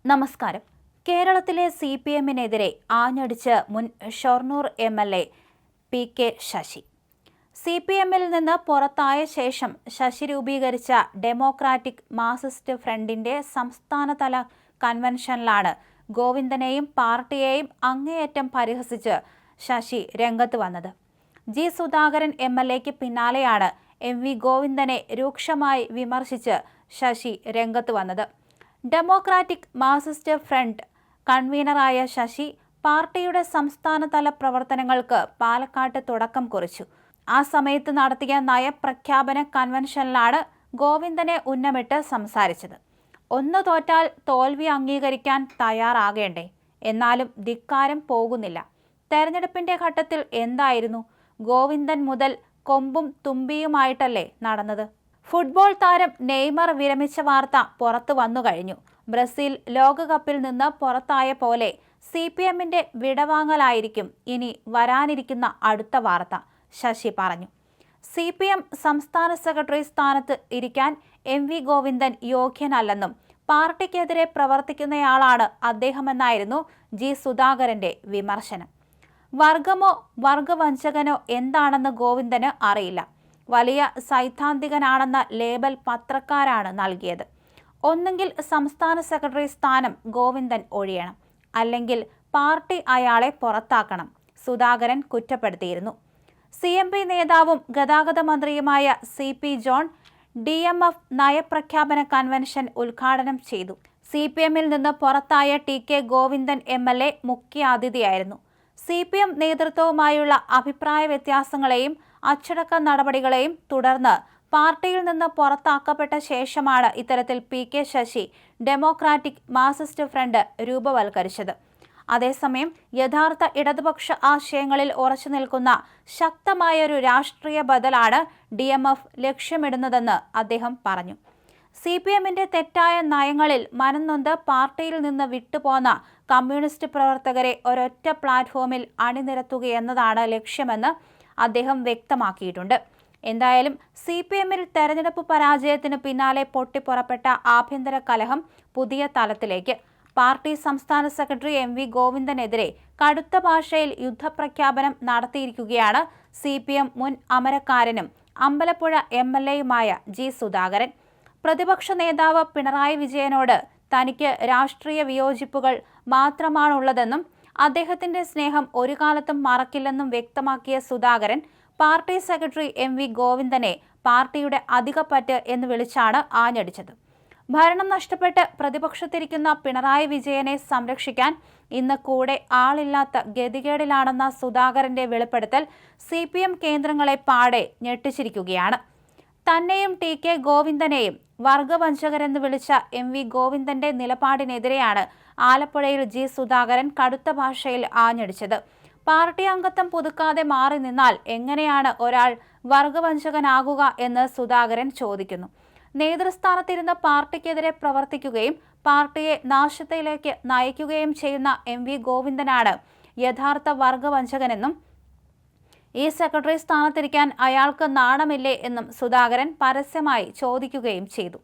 നമസ്കാരം. കേരളത്തിലെ CPM-നെതിരെ ആഞ്ഞടിച്ച് മുൻ ഷൊർണൂർ MLA PK ശശി. CPM-ൽ നിന്ന് പുറത്തായ ശേഷം ശശി രൂപീകരിച്ച ഡെമോക്രാറ്റിക് മാർക്സിസ്റ്റ് ഫ്രണ്ടിന്റെ സംസ്ഥാനതല കൺവെൻഷനിലാണ് ഗോവിന്ദനെയും പാർട്ടിയെയും അങ്ങേയറ്റം പരിഹസിച്ച് ശശി രംഗത്ത് വന്നത്. ജി സുധാകരൻ MLA-ക്ക് പിന്നാലെയാണ് MV ഗോവിന്ദനെ രൂക്ഷമായി വിമർശിച്ച് ശശി രംഗത്ത് വന്നത്. ഡെമോക്രാറ്റിക് മാർക്സിസ്റ്റ് ഫ്രണ്ട് കൺവീനറായ ശശി പാർട്ടിയുടെ സംസ്ഥാനതല പ്രവർത്തനങ്ങൾക്ക് പാലക്കാട്ട് തുടക്കം കുറിച്ചു. ആ സമയത്ത് നടത്തിയ നയപ്രഖ്യാപന കൺവെൻഷനിലാണ് ഗോവിന്ദനെ ഉന്നമിട്ട് സംസാരിച്ചത്. ഒന്ന് തോറ്റാൽ തോൽവി അംഗീകരിക്കാൻ തയ്യാറാകേണ്ടേ? എന്നാലും ധിക്കാരം പോകുന്നില്ല. തെരഞ്ഞെടുപ്പിന്റെ ഘട്ടത്തിൽ എന്തായിരുന്നു? ഗോവിന്ദൻ മുതൽ കൊമ്പും തുമ്പിയുമായിട്ടല്ലേ നടന്നത്? ഫുട്ബോൾ താരം നെയ്മർ വിരമിച്ച വാർത്ത പുറത്തു വന്നു കഴിഞ്ഞു. ബ്രസീൽ ലോകകപ്പിൽ നിന്ന് പുറത്തായ പോലെ CPM-ന്റെ വിടവാങ്ങലായിരിക്കും ഇനി വരാനിരിക്കുന്ന അടുത്ത വാർത്ത, ശശി പറഞ്ഞു. CPM സംസ്ഥാന സെക്രട്ടറി സ്ഥാനത്ത് ഇരിക്കാൻ MV ഗോവിന്ദൻ യോഗ്യനല്ലെന്നും പാർട്ടിക്കെതിരെ പ്രവർത്തിക്കുന്നയാളാണ് അദ്ദേഹമെന്നായിരുന്നു ജി സുധാകരന്റെ വിമർശനം. വർഗമോ വർഗവഞ്ചകനോ എന്താണെന്ന് ഗോവിന്ദന് അറിയില്ല. വലിയ സൈദ്ധാന്തികനാണെന്ന ലേബൽ പത്രക്കാരാണ് നൽകിയത്. ഒന്നുകിൽ സംസ്ഥാന സെക്രട്ടറി സ്ഥാനം ഗോവിന്ദൻ ഒഴിയണം, അല്ലെങ്കിൽ പാർട്ടി അയാളെ പുറത്താക്കണം, സുധാകരൻ കുറ്റപ്പെടുത്തിയിരുന്നു. CMP നേതാവും ഗതാഗത മന്ത്രിയുമായ CP ജോൺ DMF നയപ്രഖ്യാപന കൺവെൻഷൻ ഉദ്ഘാടനം ചെയ്തു. CPM-ൽ നിന്ന് പുറത്തായ TK ഗോവിന്ദൻ MLA മുഖ്യാതിഥിയായിരുന്നു. CPM നേതൃത്വവുമായുള്ള അഭിപ്രായ വ്യത്യാസങ്ങളെയും അച്ചടക്ക നടപടികളെയും തുടർന്ന് പാർട്ടിയിൽ നിന്ന് പുറത്താക്കപ്പെട്ട ശേഷമാണ് ഇത്തരത്തിൽ PK Sasi Democratic Marxist Front രൂപവൽക്കരിച്ചത്. അതേസമയം യഥാർത്ഥ ഇടതുപക്ഷ ആശയങ്ങളിൽ ഉറച്ചു നിൽക്കുന്ന ശക്തമായൊരു രാഷ്ട്രീയ ബദലാണ് DMF ലക്ഷ്യമിടുന്നതെന്ന് അദ്ദേഹം പറഞ്ഞു. CPM-ന്റെ തെറ്റായ നയങ്ങളിൽ മനംനൊന്ത് പാർട്ടിയിൽ നിന്ന് വിട്ടുപോന്ന കമ്മ്യൂണിസ്റ്റ് പ്രവർത്തകരെ ഒരൊറ്റ പ്ലാറ്റ്ഫോമിൽ അണിനിരത്തുകയെന്നതാണ് ലക്ഷ്യമെന്ന് അദ്ദേഹം വ്യക്തമാക്കിയിട്ടുണ്ട്. എന്തായാലും CPM-ൽ തെരഞ്ഞെടുപ്പ് പരാജയത്തിന് പിന്നാലെ പൊട്ടിപ്പുറപ്പെട്ട ആഭ്യന്തര കലഹം പുതിയ തലത്തിലേക്ക്. പാർട്ടി സംസ്ഥാന സെക്രട്ടറി MV ഗോവിന്ദനെതിരെ കടുത്ത ഭാഷയിൽ യുദ്ധപ്രഖ്യാപനം നടത്തിയിരിക്കുകയാണ് CPM മുൻ അമരക്കാരനും അമ്പലപ്പുഴ MLA-യുമായ ജി സുധാകരൻ. പ്രതിപക്ഷ നേതാവ് പിണറായി വിജയനോട് തനിക്ക് രാഷ്ട്രീയ വിയോജിപ്പുകൾ മാത്രമാണുള്ളതെന്നും അദ്ദേഹത്തിന്റെ സ്നേഹം ഒരു കാലത്തും മറക്കില്ലെന്നും വ്യക്തമാക്കിയ സുധാകരൻ പാർട്ടി സെക്രട്ടറി MV ഗോവിന്ദനെ പാർട്ടിയുടെ അധികപ്പറ്റ് എന്ന് വിളിച്ചാണ് ആഞ്ഞടിച്ചത്. ഭരണം നഷ്ടപ്പെട്ട് പ്രതിപക്ഷത്തിരിക്കുന്ന പിണറായി വിജയനെ സംരക്ഷിക്കാൻ ഇന്ന് കൂടെ ആളില്ലാത്ത ഗതികേടിലാണെന്ന സുധാകരന്റെ വെളിപ്പെടുത്തൽ CPM കേന്ദ്രങ്ങളെ പാടെ ഞെട്ടിച്ചിരിക്കുകയാണ്. തന്നെയും TK ഗോവിന്ദനെയും വർഗവഞ്ചകരെന്ന് വിളിച്ച MV ഗോവിന്ദന്റെ നിലപാടിനെതിരെയാണ് ആലപ്പുഴയിൽ ജി സുധാകരൻ കടുത്ത ഭാഷയിൽ ആഞ്ഞടിച്ചത്. പാർട്ടി അംഗത്വം പുതുക്കാതെ മാറി നിന്നാൽ എങ്ങനെയാണ് ഒരാൾ വർഗവഞ്ചകനാകുക എന്ന് സുധാകരൻ ചോദിക്കുന്നു. നേതൃസ്ഥാനത്തിരുന്ന് പാർട്ടിക്കെതിരെ പ്രവർത്തിക്കുകയും പാർട്ടിയെ നാശത്തിലേക്ക് നയിക്കുകയും ചെയ്യുന്ന MV ഗോവിന്ദനാണ് യഥാർത്ഥ വർഗവഞ്ചകനെന്നും ഈ സെക്രട്ടറി സ്ഥാനത്തിരിക്കാൻ അയാൾക്ക് നാണമില്ലേ എന്നും സുധാകരൻ പരസ്യമായി ചോദിക്കുകയും ചെയ്തു.